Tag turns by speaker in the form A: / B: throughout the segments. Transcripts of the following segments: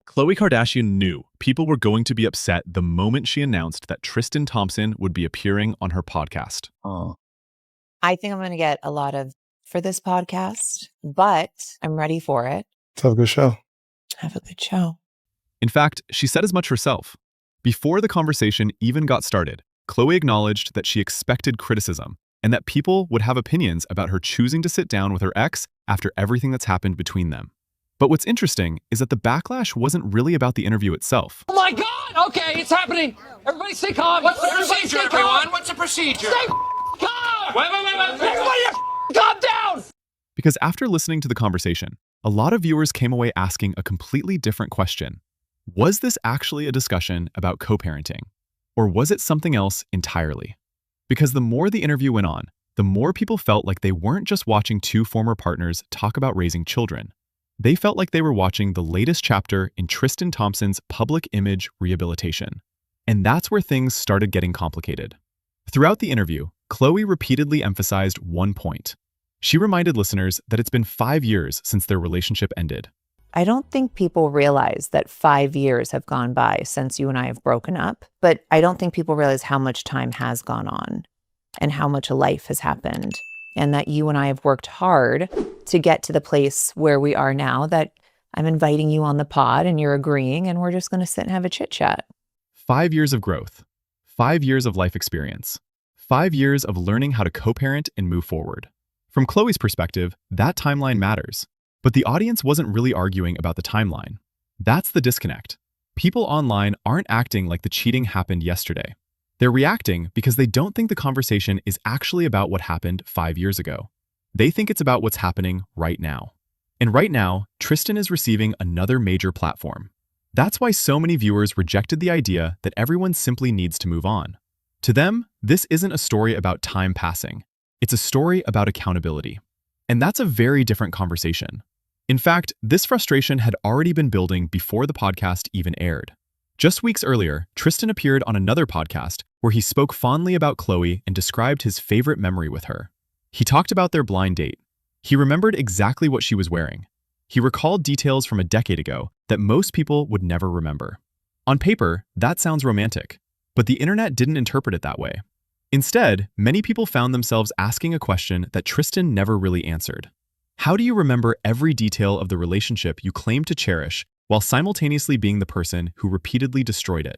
A: Khloé Kardashian knew people were going to be upset the moment she announced that Tristan Thompson would be appearing on her podcast.
B: Oh,
C: I think I'm going to get a lot of for this podcast, but I'm ready for it.
B: let's have a good show.
C: Have a good show.
A: In fact, she said as much herself. Before the conversation even got started, Khloé acknowledged that she expected criticism and that people would have opinions about her choosing to sit down with her ex after everything that's happened between them. But what's interesting is that the backlash wasn't really about the interview itself.
D: Oh my God! Okay, it's happening. Everybody stay calm. What's the procedure, everyone? What's the procedure? Stay calm! Wait. Everybody calm down!
A: Because after listening to the conversation, a lot of viewers came away asking a completely different question. Was this actually a discussion about co-parenting? Or was it something else entirely? Because the more the interview went on, the more people felt like they weren't just watching two former partners talk about raising children. They felt like they were watching the latest chapter in Tristan Thompson's public image rehabilitation. And that's where things started getting complicated. Throughout the interview, Khloé repeatedly emphasized one point. She reminded listeners that it's been 5 years since their relationship ended.
C: I don't think people realize that 5 years have gone by since you and I have broken up, but I don't think people realize how much time has gone on and how much life has happened, and that you and I have worked hard to get to the place where we are now, that I'm inviting you on the pod and you're agreeing, and we're just going to sit and have a chit chat.
A: 5 years of growth, 5 years of life experience, 5 years of learning how to co-parent and move forward. From Khloé's perspective, that timeline matters. But the audience wasn't really arguing about the timeline. That's the disconnect. People online aren't acting like the cheating happened yesterday. They're reacting because they don't think the conversation is actually about what happened 5 years ago. They think it's about what's happening right now. And right now, Tristan is receiving another major platform. That's why so many viewers rejected the idea that everyone simply needs to move on. To them, this isn't a story about time passing. It's a story about accountability. And that's a very different conversation. In fact, this frustration had already been building before the podcast even aired. Just weeks earlier, Tristan appeared on another podcast where he spoke fondly about Khloé and described his favorite memory with her. He talked about their blind date. He remembered exactly what she was wearing. He recalled details from a decade ago that most people would never remember. On paper, that sounds romantic, but the internet didn't interpret it that way. Instead, many people found themselves asking a question that Tristan never really answered. How do you remember every detail of the relationship you claim to cherish while simultaneously being the person who repeatedly destroyed it?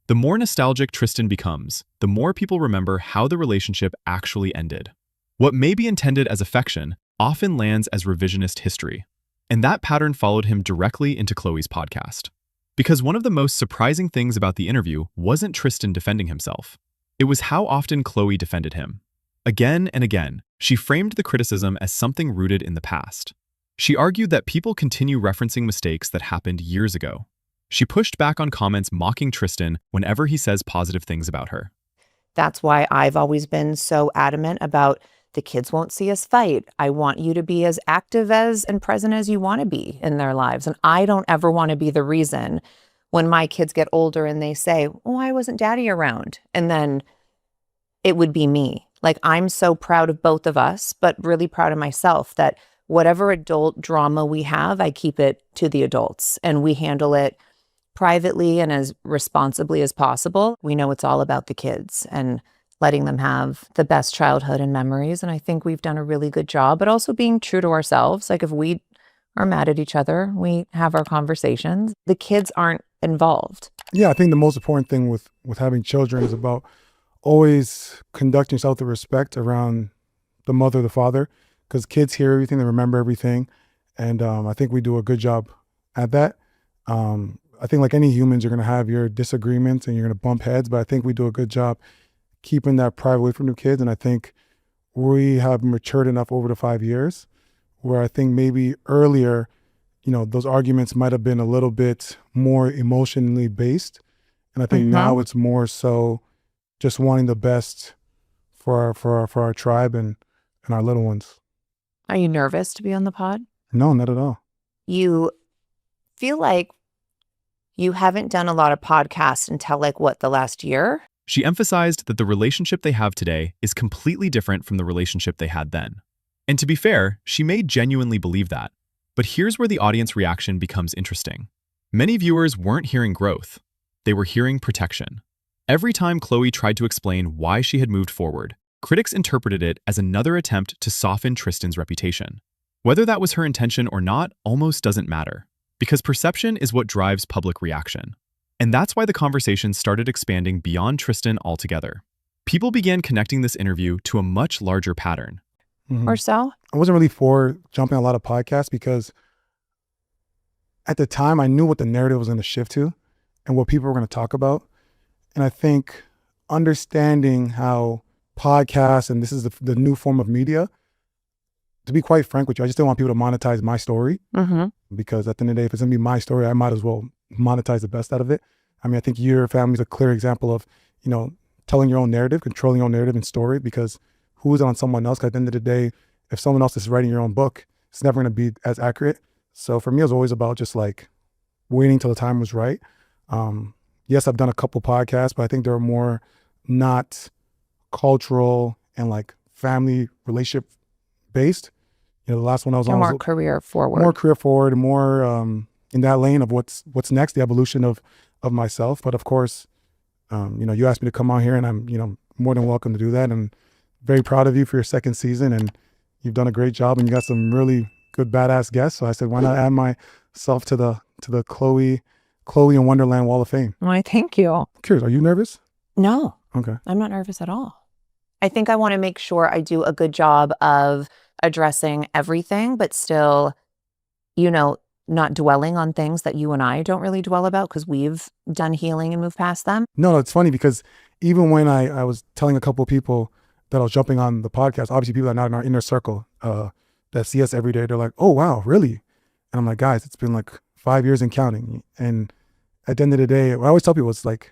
A: The more nostalgic Tristan becomes, the more people remember how the relationship actually ended. What may be intended as affection often lands as revisionist history. And that pattern followed him directly into Khloé's podcast. Because one of the most surprising things about the interview wasn't Tristan defending himself. It was how often Khloé defended him. Again and again, she framed the criticism as something rooted in the past. She argued that people continue referencing mistakes that happened years ago. She pushed back on comments mocking Tristan whenever he says positive things about her.
C: That's why I've always been so adamant about the kids won't see us fight. I want you to be as active as and present as you want to be in their lives. And I don't ever want to be the reason when my kids get older and they say, oh, why wasn't daddy around? And then it would be me. Like, I'm so proud of both of us, but really proud of myself that whatever adult drama we have, I keep it to the adults and we handle it privately and as responsibly as possible. We know it's all about the kids and letting them have the best childhood and memories. And I think we've done a really good job, but also being true to ourselves. Like, if we are mad at each other, we have our conversations. The kids aren't involved.
B: Yeah, I think the most important thing with having children is about always conducting yourself with respect around the mother, the father, because kids hear everything, they remember everything. And I think we do a good job at that. I think like any humans, you're going to have your disagreements and you're going to bump heads, but I think we do a good job keeping that private away from the kids. And I think we have matured enough over the 5 years where I think maybe earlier, those arguments might have been a little bit more emotionally based. And I think now it's more so just wanting the best for our tribe and our little ones.
C: Are you nervous to be on the pod?
B: No, not at all.
C: You feel like you haven't done a lot of podcasts until the last year?
A: She emphasized that the relationship they have today is completely different from the relationship they had then. And to be fair, she may genuinely believe that. But here's where the audience reaction becomes interesting. Many viewers weren't hearing growth. They were hearing protection. Every time Khloé tried to explain why she had moved forward, critics interpreted it as another attempt to soften Tristan's reputation. Whether that was her intention or not almost doesn't matter, because perception is what drives public reaction. And that's why the conversation started expanding beyond Tristan altogether. People began connecting this interview to a much larger pattern.
C: Or so?
B: I wasn't really for jumping on a lot of podcasts because at the time I knew what the narrative was going to shift to and what people were going to talk about. And I think understanding how podcasts, and this is the new form of media, to be quite frank with you, I just didn't want people to monetize my story because at the end of the day, if it's going to be my story, I might as well monetize the best out of it. I mean, I think your family is a clear example of, you know, telling your own narrative, controlling your own narrative and story, because who is it on someone else? 'Cause at the end of the day, if someone else is writing your own book, it's never going to be as accurate. So for me, it was always about just like waiting till the time was right. Yes, I've done a couple podcasts, but I think they're more not cultural and like family relationship based. You know, the last one I was on was
C: more career forward.
B: More career forward, more in that lane of what's next, the evolution of myself. But of course, you know, you asked me to come on here, and I'm, you know, more than welcome to do that. And very proud of you for your second season, and you've done a great job, and you got some really good badass guests. So I said, why not add myself to the Khloé and Wonderland Wall of Fame?
C: Why, thank you.
B: I'm curious, are you nervous?
C: No.
B: Okay.
C: I'm not nervous at all. I think I want to make sure I do a good job of addressing everything, but still, you know, not dwelling on things that you and I don't really dwell about because we've done healing and moved past them.
B: No, it's funny because even when I was telling a couple of people that I was jumping on the podcast, obviously people that are not in our inner circle that see us every day, they're like, oh, wow, really? And I'm like, guys, it's been like 5 years and counting. And at the end of the day, I always tell people, it's like,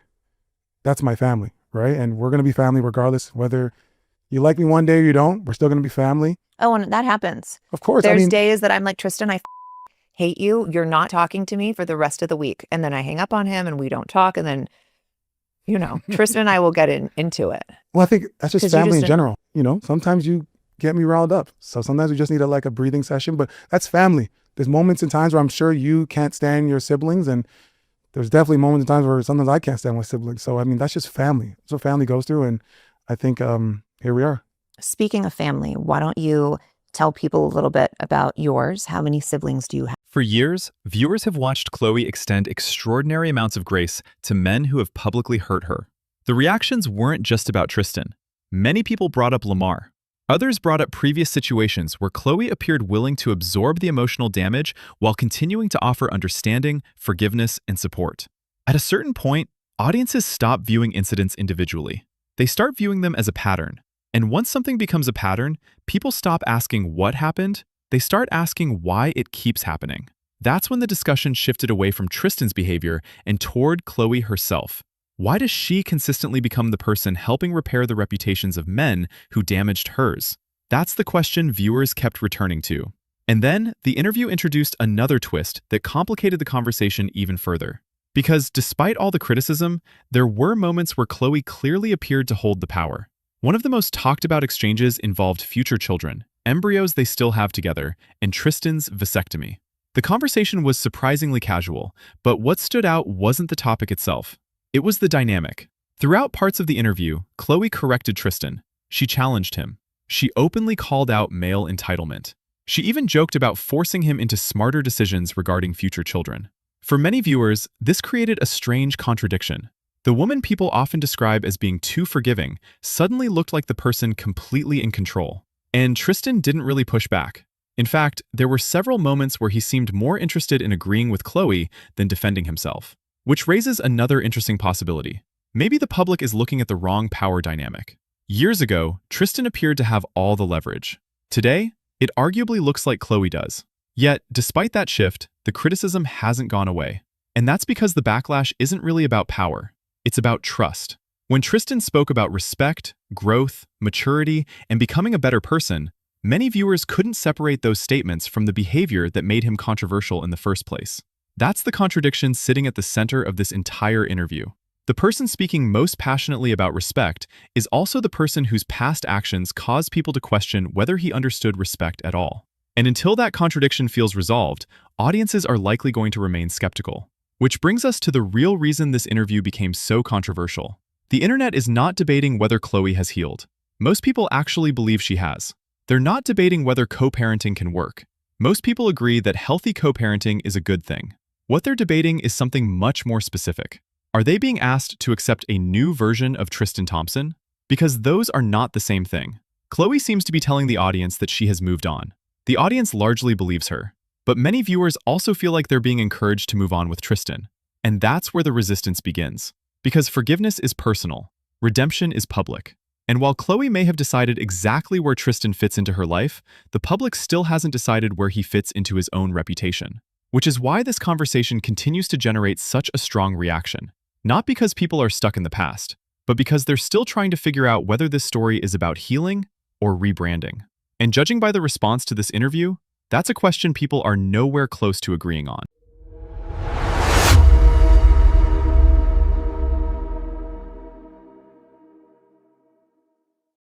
B: that's my family, right? And we're going to be family regardless, whether you like me one day or you don't, we're still going to be family.
C: Oh, and that happens.
B: Of course.
C: There's days that I'm like, Tristan, I hate you. You're not talking to me for the rest of the week. And then I hang up on him and we don't talk. And then, you know, Tristan and I will get into it.
B: Well, I think that's just family in general. You know, sometimes you get me riled up. So sometimes we just need a breathing session, but that's family. There's moments and times where I'm sure you can't stand your siblings, and there's definitely moments and times where sometimes I can't stand my siblings. So, I mean, that's just family. That's what family goes through. And I think here we are.
C: Speaking of family, why don't you tell people a little bit about yours? How many siblings do you have?
A: For years, viewers have watched Khloé extend extraordinary amounts of grace to men who have publicly hurt her. The reactions weren't just about Tristan. Many people brought up Lamar. Others brought up previous situations where Khloé appeared willing to absorb the emotional damage while continuing to offer understanding, forgiveness, and support. At a certain point, audiences stop viewing incidents individually. They start viewing them as a pattern. And once something becomes a pattern, people stop asking what happened, they start asking why it keeps happening. That's when the discussion shifted away from Tristan's behavior and toward Khloé herself. Why does she consistently become the person helping repair the reputations of men who damaged hers? That's the question viewers kept returning to. And then, the interview introduced another twist that complicated the conversation even further. Because despite all the criticism, there were moments where Khloé clearly appeared to hold the power. One of the most talked about exchanges involved future children, embryos they still have together, and Tristan's vasectomy. The conversation was surprisingly casual, but what stood out wasn't the topic itself. It was the dynamic. Throughout parts of the interview, Khloé corrected Tristan. She challenged him. She openly called out male entitlement. She even joked about forcing him into smarter decisions regarding future children. For many viewers, this created a strange contradiction. The woman people often describe as being too forgiving suddenly looked like the person completely in control. And Tristan didn't really push back. In fact, there were several moments where he seemed more interested in agreeing with Khloé than defending himself. Which raises another interesting possibility. Maybe the public is looking at the wrong power dynamic. Years ago, Tristan appeared to have all the leverage. Today, it arguably looks like Khloé does. Yet, despite that shift, the criticism hasn't gone away. And that's because the backlash isn't really about power. It's about trust. When Tristan spoke about respect, growth, maturity, and becoming a better person, many viewers couldn't separate those statements from the behavior that made him controversial in the first place. That's the contradiction sitting at the center of this entire interview. The person speaking most passionately about respect is also the person whose past actions caused people to question whether he understood respect at all. And until that contradiction feels resolved, audiences are likely going to remain skeptical. Which brings us to the real reason this interview became so controversial. The internet is not debating whether Khloé has healed. Most people actually believe she has. They're not debating whether co-parenting can work. Most people agree that healthy co-parenting is a good thing. What they're debating is something much more specific. Are they being asked to accept a new version of Tristan Thompson? Because those are not the same thing. Khloé seems to be telling the audience that she has moved on. The audience largely believes her. But many viewers also feel like they're being encouraged to move on with Tristan. And that's where the resistance begins. Because forgiveness is personal. Redemption is public. And while Khloé may have decided exactly where Tristan fits into her life, the public still hasn't decided where he fits into his own reputation. Which is why this conversation continues to generate such a strong reaction. Not because people are stuck in the past, but because they're still trying to figure out whether this story is about healing or rebranding. And judging by the response to this interview, that's a question people are nowhere close to agreeing on.